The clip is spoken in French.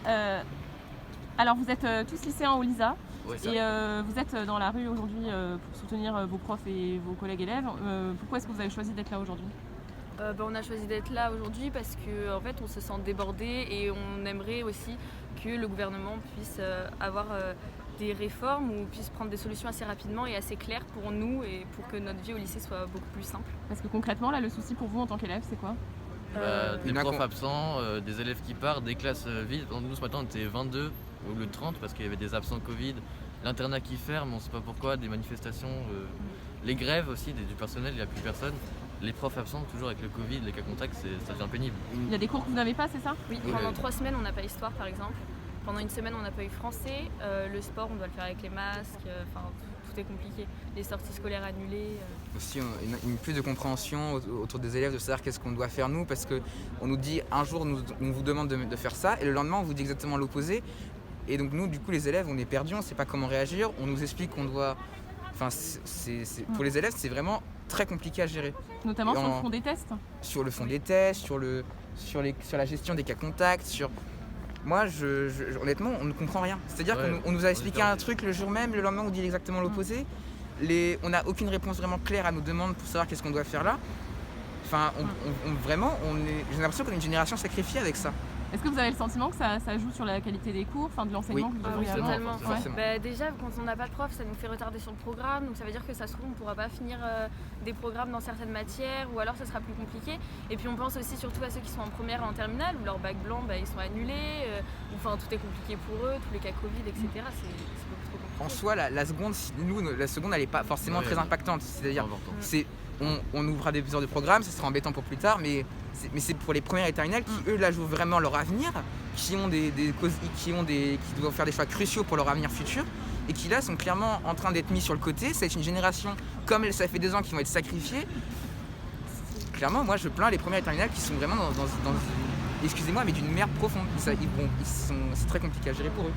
Euh, alors vous êtes tous lycéens au LISA Ouais, ça. et vous êtes dans la rue aujourd'hui pour soutenir vos profs et vos collègues élèves. Pourquoi est-ce que vous avez choisi d'être là aujourd'hui? On a choisi d'être là aujourd'hui parce qu'en fait on se sent débordé et on aimerait aussi que le gouvernement puisse avoir des réformes ou puisse prendre des solutions assez rapidement et assez claires pour nous et pour que notre vie au lycée soit beaucoup plus simple. Parce que concrètement là le souci pour vous en tant qu'élève c'est quoi? Des profs absents, des élèves qui partent, des classes vides. Nous ce matin on était 22 au lieu de 30 parce qu'il y avait des absents Covid, l'internat qui ferme, on ne sait pas pourquoi, des manifestations, les grèves aussi du personnel, il n'y a plus personne. Les profs absents, toujours avec le Covid, les cas contacts, ça devient pénible. Il y a des cours que vous n'avez pas, c'est ça? Oui, pendant 3 semaines on n'a pas histoire par exemple. Pendant une semaine on n'a pas eu français, le sport on doit le faire avec les masques, tout est compliqué. Les sorties scolaires annulées. Aussi une plus de compréhension autour des élèves, de savoir qu'est-ce qu'on doit faire nous, parce qu'on nous dit un jour on vous demande de faire ça et le lendemain on vous dit exactement l'opposé. Et donc nous du coup les élèves on est perdus, on ne sait pas comment réagir, on nous explique qu'on doit... Enfin, pour les élèves c'est vraiment très compliqué à gérer. Notamment sur le fond des tests? Sur le fond des tests, sur la gestion des cas contacts, Moi, honnêtement, on ne comprend rien. C'est-à-dire qu'on nous a expliqué un truc le jour même, le lendemain on dit exactement l'opposé. On n'a aucune réponse vraiment claire à nos demandes pour savoir qu'est-ce qu'on doit faire là. Enfin, j'ai l'impression qu'on est une génération sacrifiée avec ça. Est-ce que vous avez le sentiment que ça joue sur la qualité des cours, de l'enseignement que vous Oui, devriez avoir? totalement. Forcément. Déjà, quand on n'a pas de prof, ça nous fait retarder sur le programme. Donc ça veut dire que ça se trouve, on ne pourra pas finir des programmes dans certaines matières ou alors ça sera plus compliqué. Et puis on pense aussi surtout à ceux qui sont en première et en terminale où leur bac blanc, ils sont annulés. Tout est compliqué pour eux, tous les cas Covid, etc. C'est beaucoup trop compliqué. En soi, la seconde, elle n'est pas forcément très impactante. C'est-à-dire, on ouvrira des heures de programme, ça sera embêtant pour plus tard, mais c'est pour les premières et terminales qui, eux, là, jouent vraiment leur avenir, qui doivent faire des choix cruciaux pour leur avenir futur, et qui, là, sont clairement en train d'être mis sur le côté. C'est une génération, comme ça fait 2 ans, qui vont être sacrifiés. Clairement, moi, je plains les premières et terminales qui sont vraiment excusez-moi, mais d'une merde profonde. C'est très compliqué à gérer pour eux.